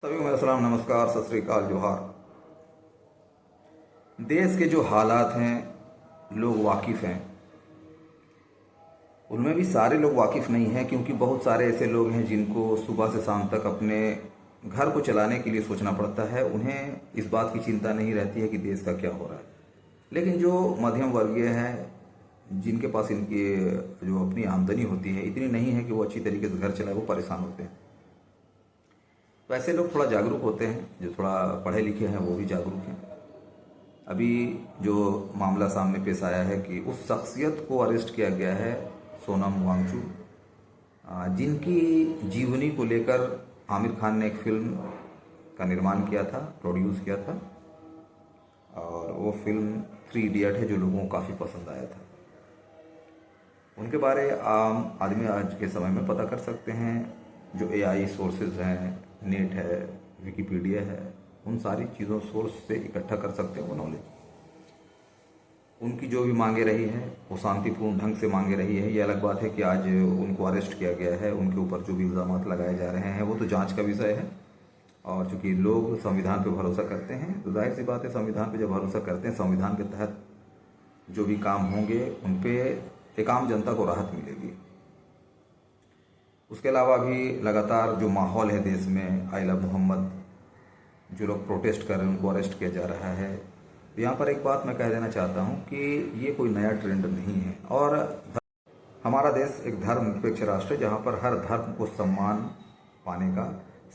सभी को मेरा सलाम, नमस्कार, सत श्री अकाल, जोहार। देश के जो हालात हैं लोग वाकिफ़ हैं, उनमें भी सारे लोग वाकिफ़ नहीं हैं, क्योंकि बहुत सारे ऐसे लोग हैं जिनको सुबह से शाम तक अपने घर को चलाने के लिए सोचना पड़ता है। उन्हें इस बात की चिंता नहीं रहती है कि देश का क्या हो रहा है। लेकिन जो मध्यम वर्गीय हैं, जिनके पास इनकी जो अपनी आमदनी होती है इतनी नहीं है कि वो अच्छी तरीके से घर चलाए, वो परेशान होते हैं। तो ऐसे लोग थोड़ा जागरूक होते हैं, जो थोड़ा पढ़े लिखे हैं वो भी जागरूक हैं। अभी जो मामला सामने पेश आया है कि उस शख्सियत को अरेस्ट किया गया है, सोनम वांगचुक, जिनकी जीवनी को लेकर आमिर खान ने एक फिल्म का निर्माण किया था, प्रोड्यूस किया था, और वो फिल्म 3 इडियट है, जो लोगों को काफ़ी पसंद आया था। उनके बारे आम आदमी आज के समय में पता कर सकते हैं। जो एआई सोर्सेज हैं, नेट है, विकिपीडिया है, उन सारी चीज़ों सोर्स से इकट्ठा कर सकते हैं वो नॉलेज। उनकी जो भी मांगे रही है वो शांतिपूर्ण ढंग से मांगे रही है। ये अलग बात है कि आज उनको अरेस्ट किया गया है, उनके ऊपर जो भी इल्ज़ाम लगाए जा रहे हैं वो तो जांच का विषय है। और चूंकि लोग संविधान पे भरोसा करते हैं, तो जाहिर सी बात है संविधान पे जब भरोसा करते हैं, संविधान के तहत जो भी काम होंगे उन पे एक आम जनता को राहत मिलेगी। उसके अलावा भी लगातार जो माहौल है देश में, आई लव मोहम्मद, जो लोग प्रोटेस्ट कर रहे हैं उनको अरेस्ट किया जा रहा है। तो यहाँ पर एक बात मैं कह देना चाहता हूँ कि ये कोई नया ट्रेंड नहीं है। और हमारा देश एक धर्मनिरपेक्ष राष्ट्र है, जहाँ पर हर धर्म को सम्मान पाने का,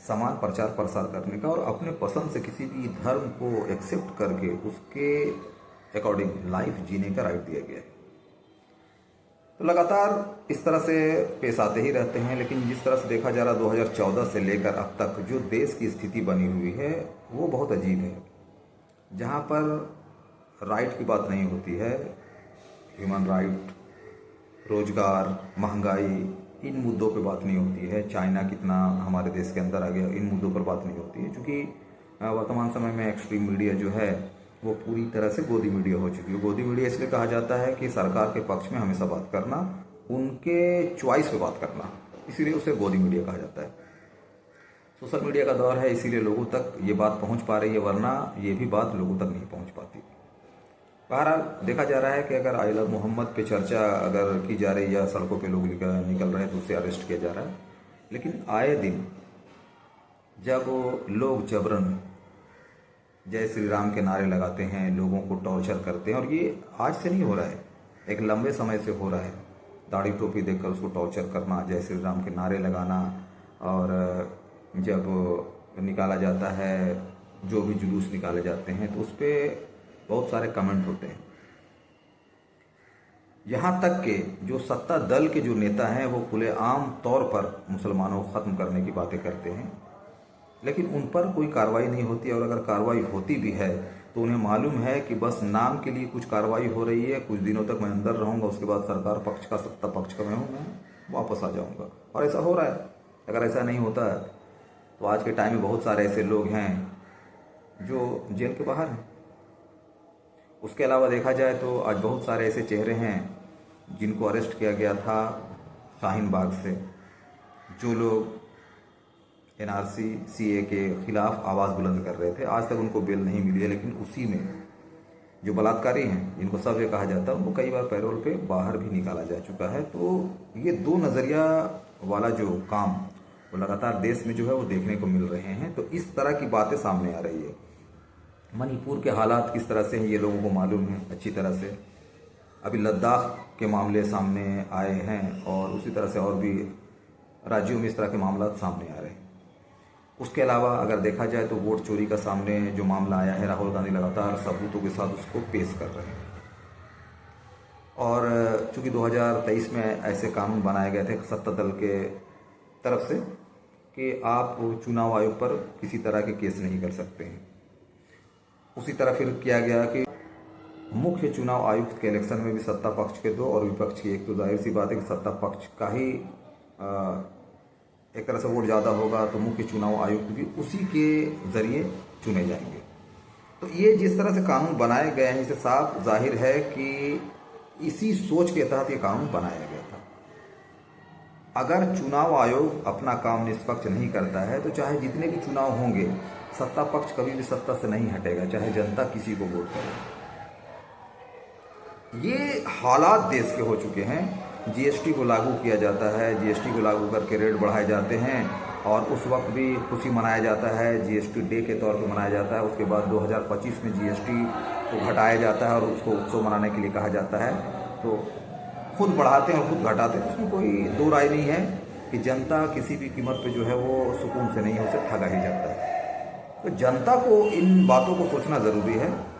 समान प्रचार प्रसार करने का और अपने पसंद से किसी भी धर्म को एक्सेप्ट करके उसके अकॉर्डिंग लाइफ जीने का राइट दिया गया है। तो लगातार इस तरह से पेश आते ही रहते हैं। लेकिन जिस तरह से देखा जा रहा 2014 से लेकर अब तक जो देश की स्थिति बनी हुई है वो बहुत अजीब है, जहाँ पर राइट की बात नहीं होती है, ह्यूमन राइट, रोजगार, महंगाई, इन मुद्दों पे बात नहीं होती है। चाइना कितना हमारे देश के अंदर आ गया, इन मुद्दों पर बात नहीं होती है। क्योंकि वर्तमान समय में एक्सट्रीम मीडिया जो है वो पूरी तरह से गोदी मीडिया हो चुकी है। गोदी मीडिया इसलिए कहा जाता है कि सरकार के पक्ष में हमेशा बात करना, उनके चॉइस पे बात करना, इसीलिए उसे गोदी मीडिया कहा जाता है। सोशल मीडिया का दौर है, इसीलिए लोगों तक ये बात पहुंच पा रही है, वरना ये भी बात लोगों तक नहीं पहुंच पाती। बहरहाल देखा जा रहा है कि अगर आई लव मोहम्मद पे चर्चा अगर की जा रही है या सड़कों पे लोग निकल रहे हैं तो उसे अरेस्ट किया जा रहा है। लेकिन आए दिन जब लोग जबरन जय श्री राम के नारे लगाते हैं, लोगों को टॉर्चर करते हैं, और ये आज से नहीं हो रहा है, एक लंबे समय से हो रहा है। दाढ़ी टोपी देखकर उसको टॉर्चर करना, जय श्री राम के नारे लगाना, और जब निकाला जाता है, जो भी जुलूस निकाले जाते हैं तो उस पर बहुत सारे कमेंट होते हैं। यहाँ तक कि जो सत्ता दल के जो नेता हैं वो खुलेआम तौर पर मुसलमानों को ख़त्म करने की बातें करते हैं, लेकिन उन पर कोई कार्रवाई नहीं होती। और अगर कार्रवाई होती भी है तो उन्हें मालूम है कि बस नाम के लिए कुछ कार्रवाई हो रही है, कुछ दिनों तक मैं अंदर रहूँगा, उसके बाद सरकार पक्ष का, सत्ता पक्ष का मैं वापस आ जाऊँगा। और ऐसा हो रहा है। अगर ऐसा नहीं होता तो आज के टाइम में बहुत सारे ऐसे लोग हैं जो जेल के बाहर हैं। उसके अलावा देखा जाए तो आज बहुत सारे ऐसे चेहरे हैं जिनको अरेस्ट किया गया था शाहीन बाग से, जो लोग एनआरसी सीए के खिलाफ आवाज़ बुलंद कर रहे थे। आज तक उनको बेल नहीं मिली है। लेकिन उसी में जो बलात्कारी हैं, जिनको सभ्य कहा जाता है, उनको कई बार पैरोल पे बाहर भी निकाला जा चुका है। तो ये दो नज़रिया वाला जो काम वो लगातार देश में जो है वो देखने को मिल रहे हैं। तो इस तरह की बातें सामने आ रही है। मणिपुर के हालात किस तरह से हैं ये लोगों को मालूम है अच्छी तरह से। अभी लद्दाख के मामले सामने आए हैं, और उसी तरह से और भी राज्यों में इस तरह के मामला सामने आ रहे हैं। उसके अलावा अगर देखा जाए तो वोट चोरी का सामने जो मामला आया है, राहुल गांधी लगातार सबूतों के साथ उसको पेश कर रहे हैं। और चूंकि 2023 में ऐसे कानून बनाए गए थे सत्ता दल के तरफ से कि आप चुनाव आयोग पर किसी तरह के केस नहीं कर सकते हैं, उसी तरह फिर किया गया कि मुख्य चुनाव आयुक्त के इलेक्शन में भी सत्ता पक्ष के 2 और विपक्ष की 1। तो जाहिर सी बात है कि सत्ता पक्ष का ही एक तरह से वोट ज़्यादा होगा, तो मुख्य चुनाव आयुक्त भी उसी के ज़रिए चुने जाएंगे। तो ये जिस तरह से कानून बनाए गए हैं, इससे साफ जाहिर है कि इसी सोच के तहत ये कानून बनाया गया था। अगर चुनाव आयोग अपना काम निष्पक्ष नहीं करता है तो चाहे जितने भी चुनाव होंगे, सत्ता पक्ष कभी भी सत्ता से नहीं हटेगा, चाहे जनता किसी को वोट करे। ये हालात देश के हो चुके हैं। जीएसटी को लागू किया जाता है, जीएसटी को लागू करके रेट बढ़ाए जाते हैं और उस वक्त भी खुशी मनाया जाता है, जीएसटी डे के तौर पे मनाया जाता है। उसके बाद 2025 में जीएसटी को घटाया जाता है और उसको उत्सव मनाने के लिए कहा जाता है। तो खुद बढ़ाते हैं और खुद घटाते हैं, उसमें कोई दो राय नहीं है कि जनता किसी भी कीमत पे जो है वो सुकून से नहीं है, उसे ठगा ही जाता है। तो जनता को इन बातों को सोचना ज़रूरी है।